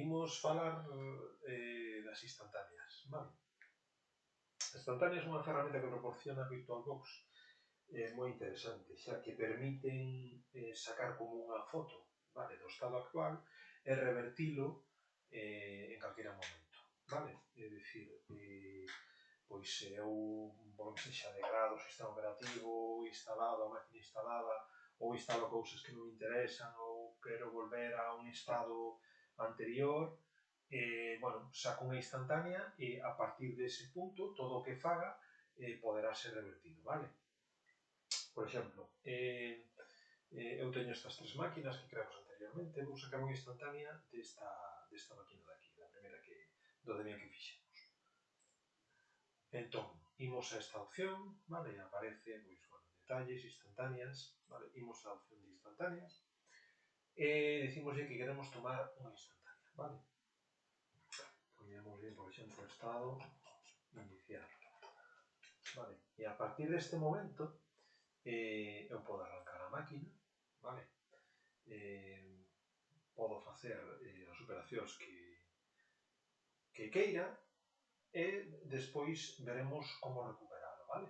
Imos falar das instantáneas, vale? As instantáneas é unha ferramenta que proporciona VirtualBox moi interesante, xa que permiten sacar como unha foto, vale, do estado actual e revertilo en calquera momento, vale? É dicir, pois se eu, por que sexa, degrado o sistema operativo instalado, a máquina instalada, ou instalo cousas que non me interesan, ou quero volver a un estado anterior, bueno, saco unha instantánea e a partir dese punto todo o que faga poderá ser revertido, vale? Por exemplo, eu teño estas tres máquinas que creamos anteriormente, vou sacar unha instantánea desta máquina de aquí, da primeira do día que fixemos. Entón, imos a esta opción, vale, aparece, pois, bueno, detalles, instantáneas, vale, imos a opción de instantáneas, e dicimoslle que queremos tomar unha instantánea, vale? Poñémoslle, por exemplo, estado inicial, vale? E a partir deste momento, eu podo arrancar a máquina, vale? Podo facer as operacións que queira, e despois veremos como recuperalo, vale?